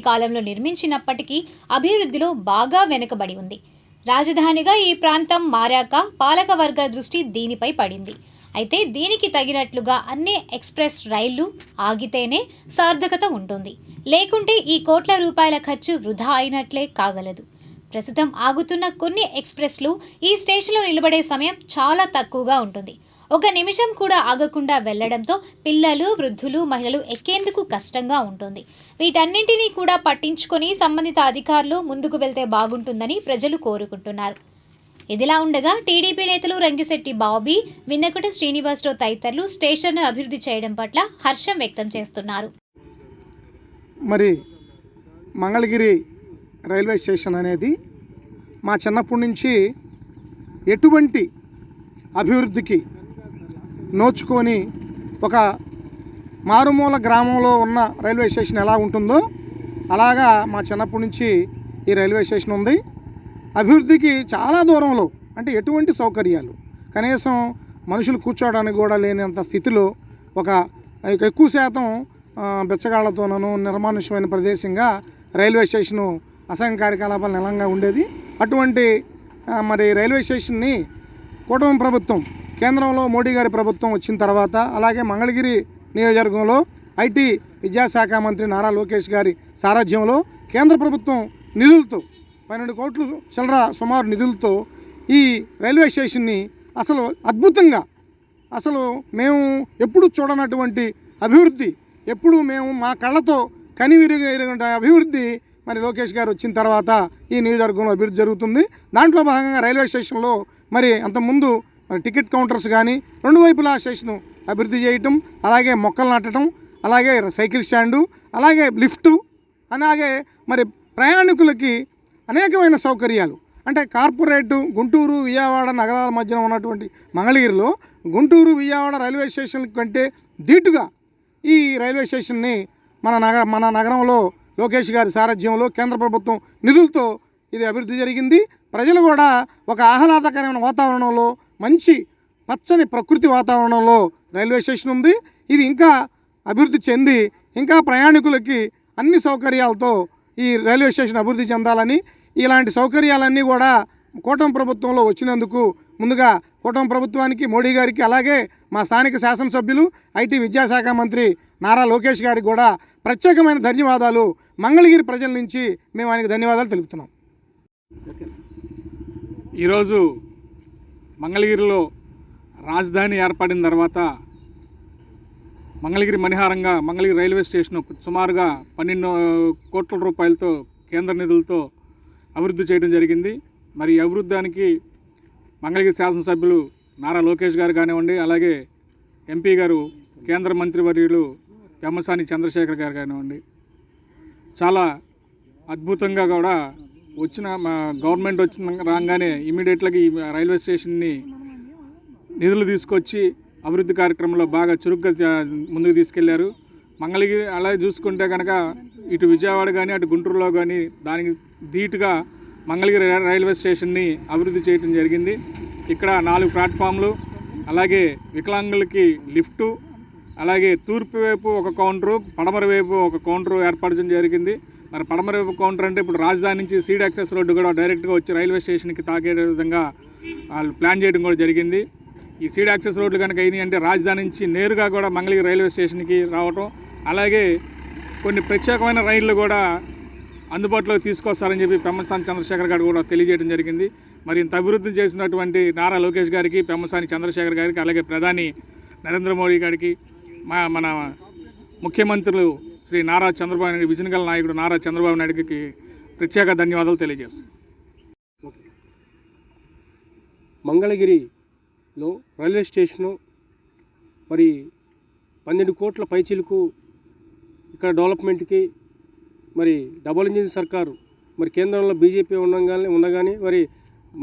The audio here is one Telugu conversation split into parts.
కాలంలో నిర్మించినప్పటికీ అభివృద్ధిలో బాగా వెనుకబడి ఉంది. రాజధానిగా ఈ ప్రాంతం మారాక పాలకవర్గ దృష్టి దీనిపై పడింది. అయితే దీనికి తగినట్లుగా అన్ని ఎక్స్ప్రెస్ రైళ్లు ఆగితేనే సార్థకత ఉంటుంది. లేకుంటే ఈ కోట్ల రూపాయల ఖర్చు వృధా అయినట్లే కాగలదు. ప్రస్తుతం ఆగుతున్న కొన్ని ఎక్స్ప్రెస్లు ఈ స్టేషన్లో నిలబడే సమయం చాలా తక్కువగా ఉంటుంది. ఒక నిమిషం కూడా ఆగకుండా వెళ్లడంతో పిల్లలు, వృద్ధులు, మహిళలు ఎక్కేందుకు కష్టంగా ఉంటుంది. వీటన్నింటినీ కూడా పట్టించుకొని సంబంధిత అధికారులు ముందుకు వెళ్తే బాగుంటుందని ప్రజలు కోరుకుంటున్నారు. ఇదిలా ఉండగా టీడీపీ నేతలు రంగిశెట్టి బాబీ, విన్నకుట శ్రీనివాసరావు తదితరులు స్టేషన్ను అభివృద్ధి చేయడం పట్ల హర్షం వ్యక్తం చేస్తున్నారు. మరి మంగళగిరి రైల్వే స్టేషన్ అనేది మా చిన్నప్పటి నుంచి ఎటువంటి అభివృద్ధికి నోచుకొని ఒక మారుమూల గ్రామంలో ఉన్న రైల్వే స్టేషన్ ఎలా ఉంటుందో అలాగా మా చిన్నప్పటి నుంచి ఈ రైల్వే స్టేషన్ ఉంది. అభివృద్ధికి చాలా దూరంలో, అంటే ఎటువంటి సౌకర్యాలు కనీసం మనుషులు కూర్చోవడానికి కూడా లేనంత స్థితిలో ఒక ఎక్కువ శాతం బెచ్చగాళ్లతోనూ నిర్మానుష్యమైన ప్రదేశంగా రైల్వే స్టేషను అసంఘ కార్యకలాపాలు నిలంగా ఉండేది. అటువంటి మరి రైల్వే స్టేషన్ని కూటమి ప్రభుత్వం, కేంద్రంలో మోడీ గారి ప్రభుత్వం వచ్చిన తర్వాత, అలాగే మంగళగిరి నియోజకవర్గంలో ఐటీ విద్యాశాఖ మంత్రి నారా లోకేష్ గారి సారథ్యంలో కేంద్ర ప్రభుత్వం నిధులతో 12 కోట్లు చిల్లర సుమారు నిధులతో ఈ రైల్వే స్టేషన్ని అసలు అద్భుతంగా, అసలు మేము ఎప్పుడు చూడనటువంటి అభివృద్ధి, ఎప్పుడు మేము మా కళ్ళతో కనివిరిగిన అభివృద్ధి మరి లోకేష్ గారు వచ్చిన తర్వాత ఈ నియోజకవర్గంలో అభివృద్ధి జరుగుతుంది. దాంట్లో భాగంగా రైల్వే స్టేషన్లో మరి అంతకుముందు టికెట్ కౌంటర్స్ కానీ రెండు వైపులా స్టేషను అభివృద్ధి చేయటం, అలాగే మొక్కలు నాటడం, అలాగే సైకిల్ స్టాండు, అలాగే లిఫ్టు, అలాగే మరి ప్రయాణికులకి అనేకమైన సౌకర్యాలు. అంటే కార్పొరేటు గుంటూరు, విజయవాడ నగరాల మధ్యన ఉన్నటువంటి మంగళగిరిలో గుంటూరు, విజయవాడ రైల్వే స్టేషన్ కంటే ధీటుగా ఈ రైల్వే స్టేషన్ని మన నగరంలో లోకేష్ గారి సారథ్యంలో కేంద్ర ప్రభుత్వం నిధులతో ఇది అభివృద్ధి జరిగింది. ప్రజలు కూడా ఒక ఆహ్లాదకరమైన వాతావరణంలో, మంచి పచ్చని ప్రకృతి వాతావరణంలో రైల్వే స్టేషన్ ఉంది. ఇది ఇంకా అభివృద్ధి చెంది ఇంకా ప్రయాణికులకి అన్ని సౌకర్యాలతో ఈ రైల్వే స్టేషన్ అభివృద్ధి చెందాలని, ఇలాంటి సౌకర్యాలన్నీ కూడా కూటమి ప్రభుత్వంలో వచ్చినందుకు ముందుగా కూటమి ప్రభుత్వానికి, మోడీ గారికి, అలాగే మా స్థానిక శాసనసభ్యులు ఐటీ విద్యాశాఖ మంత్రి నారా లోకేష్ గారికి కూడా ప్రత్యేకమైన ధన్యవాదాలు మంగళగిరి ప్రజల నుంచి మేము ఆయనకి ధన్యవాదాలు తెలుపుతున్నాం. ఈరోజు మంగళగిరిలో రాజధాని ఏర్పడిన తర్వాత మంగళగిరి మణిహారంగా మంగళగిరి రైల్వే స్టేషన్ సుమారుగా 12 కోట్ల రూపాయలతో కేంద్ర నిధులతో అభివృద్ధి చేయడం జరిగింది. మరి ఈ అభివృద్ధానికి మంగళగిరి శాసనసభ్యులు నారా లోకేష్ గారు కానివ్వండి, అలాగే ఎంపీ గారు, కేంద్ర మంత్రివర్యులు పెమ్మసాని చంద్రశేఖర్ గారు కానివ్వండి, చాలా అద్భుతంగా కూడా మా గవర్నమెంట్ వచ్చిన రాగానే ఇమీడియట్గా ఈ రైల్వే స్టేషన్ని నిధులు తీసుకొచ్చి అభివృద్ధి కార్యక్రమంలో బాగా చురుగ్గా ముందుకు తీసుకెళ్లారు. మంగళగిరి అలాగే చూసుకుంటే కనుక ఇటు విజయవాడ కానీ అటు గుంటూరులో కానీ దానికి ధీటుగా మంగళగిరి రైల్వే స్టేషన్ని అభివృద్ధి చేయడం జరిగింది. ఇక్కడ 4 ప్లాట్ఫామ్లు, అలాగే వికలాంగులకి లిఫ్టు, అలాగే తూర్పు వైపు ఒక కౌంటరు, పడమర వైపు ఒక కౌంటరు ఏర్పాటు చేయడం జరిగింది. మరి పడమర వైపు కౌంటర్ అంటే ఇప్పుడు రాజధాని నుంచి సీడ్ యాక్సెస్ రోడ్డు కూడా డైరెక్ట్గా వచ్చి రైల్వే స్టేషన్కి తాకే విధంగా వాళ్ళు ప్లాన్ చేయడం కూడా జరిగింది. ఈ సీడ్ యాక్సెస్ రోడ్లు కనుక అయినాయి అంటే రాజధాని నుంచి నేరుగా కూడా మంగళగిరి రైల్వే స్టేషన్కి రావటం, అలాగే కొన్ని ప్రత్యేకమైన రైళ్లు కూడా అందుబాటులోకి తీసుకొస్తారని చెప్పి పెమ్మసాని చంద్రశేఖర్ గారు కూడా తెలియజేయడం జరిగింది. మరి ఇంత అభివృద్ధి చేసినటువంటి నారా లోకేష్ గారికి, పెమ్మసాని చంద్రశేఖర్ గారికి, అలాగే ప్రధాని నరేంద్ర మోడీ గారికి, మన ముఖ్యమంత్రులు శ్రీ నారా చంద్రబాబు నాయుడు, విజన్ గల నాయకుడు నారా చంద్రబాబు నాయుడుకి ప్రత్యేక ధన్యవాదాలు తెలియజేస్తాం. మంగళగిరిలో రైల్వే స్టేషను మరి 12 కోట్ల పైచీలకు ఇక్కడ డెవలప్మెంట్కి మరి డబుల్ ఇంజిన్ సర్కారు, మరి కేంద్రంలో బీజేపీ ఉండగానే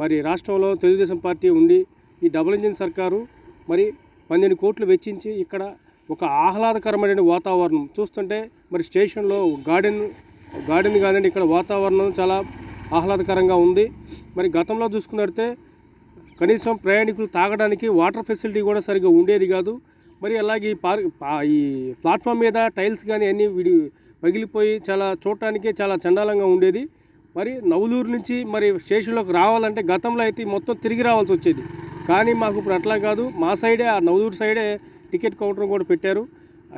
మరి రాష్ట్రంలో తెలుగుదేశం పార్టీ ఉండి ఈ డబుల్ ఇంజిన్ సర్కారు మరి 12 కోట్లు వెచ్చించి ఇక్కడ ఒక ఆహ్లాదకరమైన వాతావరణం చూస్తుంటే మరి స్టేషన్లో గార్డెన్ కాదండి, ఇక్కడ వాతావరణం చాలా ఆహ్లాదకరంగా ఉంది. మరి గతంలో చూసుకున్నట్టే కనీసం ప్రయాణికులు తాగడానికి వాటర్ ఫెసిలిటీ కూడా సరిగ్గా ఉండేది కాదు. మరి అలాగే ఈ ప్లాట్ఫామ్ మీద టైల్స్ కానీ అన్నీ పగిలిపోయి చాలా చూడటానికి చాలా చండాలంగా ఉండేది. మరి నవలూరు నుంచి మరి స్టేషన్లోకి రావాలంటే గతంలో అయితే మొత్తం తిరిగి రావాల్సి వచ్చేది. కానీ మాకు ఇప్పుడు అట్లా కాదు, మా సైడే ఆ నవలూరు సైడే టికెట్ కౌంటర్ కూడా పెట్టారు.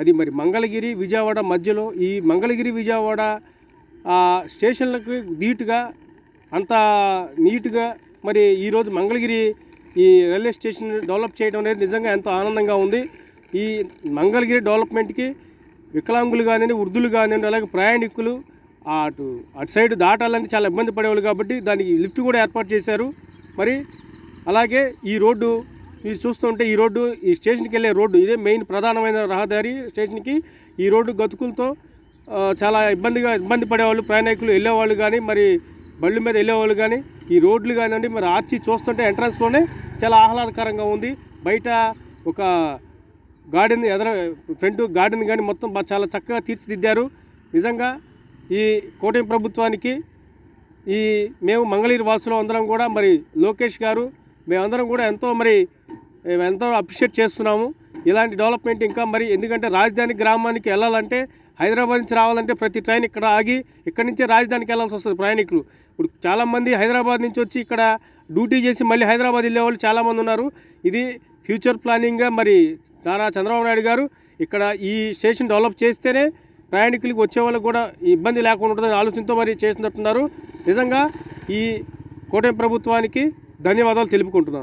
అది మరి మంగళగిరి విజయవాడ మధ్యలో ఈ మంగళగిరి విజయవాడ స్టేషన్లకు నీట్గా అంత నీట్గా మరి ఈరోజు మంగళగిరి ఈ రైల్వే స్టేషన్ డెవలప్ చేయడం అనేది నిజంగా ఎంతో ఆనందంగా ఉంది. ఈ మంగళగిరి డెవలప్మెంట్కి వికలాంగులు కానివ్వండి, వృద్ధులు కానివ్వండి, అలాగే ప్రయాణికులు అటు సైడ్ దాటాలంటే చాలా ఇబ్బంది పడేవాళ్ళు కాబట్టి దానికి లిఫ్ట్ కూడా ఏర్పాటు చేశారు. మరి అలాగే ఈ రోడ్డు మీరు చూస్తుంటే ఈ రోడ్డు ఈ స్టేషన్కి వెళ్ళే రోడ్డు ఇదే మెయిన్ ప్రధానమైన రహదారి స్టేషన్కి. ఈ రోడ్డు గతుకులతో చాలా ఇబ్బంది పడేవాళ్ళు ప్రయాణికులు వెళ్ళేవాళ్ళు కానీ మరి బళ్ళు మీద వెళ్ళేవాళ్ళు కానీ ఈ రోడ్లు కానివ్వండి మరి ఆర్చి చూస్తుంటే ఎంట్రన్స్లోనే చాలా ఆహ్లాదకరంగా ఉంది. బయట ఒక గార్డెన్ ఫ్రంట్ గార్డెన్ కానీ మొత్తం చాలా చక్కగా తీర్చిదిద్దారు. నిజంగా ఈ కూటమి ప్రభుత్వానికి మేము మంగళగిరి వాసులు అందరం కూడా మరి లోకేష్ గారు మేమందరం కూడా ఎంతో అప్రిషియేట్ చేస్తున్నాము. ఇలాంటి డెవలప్మెంట్ ఇంకా మరి ఎందుకంటే రాజధాని గ్రామానికి వెళ్ళాలంటే హైదరాబాద్ నుంచి రావాలంటే ప్రతి ట్రైన్ ఇక్కడ ఆగి ఇక్కడి నుంచే రాజధానికి వెళ్ళాల్సి వస్తుంది ప్రయాణికులు. ఇప్పుడు చాలామంది హైదరాబాద్ నుంచి వచ్చి ఇక్కడ డ్యూటీ చేసి మళ్ళీ హైదరాబాద్ వెళ్ళే వాళ్ళు చాలామంది ఉన్నారు. ఇది ఫ్యూచర్ ప్లానింగ్గా మరి నారా చంద్రబాబు నాయుడు గారు ఇక్కడ ఈ స్టేషన్ డెవలప్ చేస్తేనే ప్రయాణికులకు వచ్చే వాళ్ళకు కూడా ఇబ్బంది లేకుండా ఉంటుందని ఆలోచనతో మరి చేసినట్టున్నారు. నిజంగా ఈ కూటమి ప్రభుత్వానికి ధన్యవాదాలు తెలుపుకుంటున్నాను.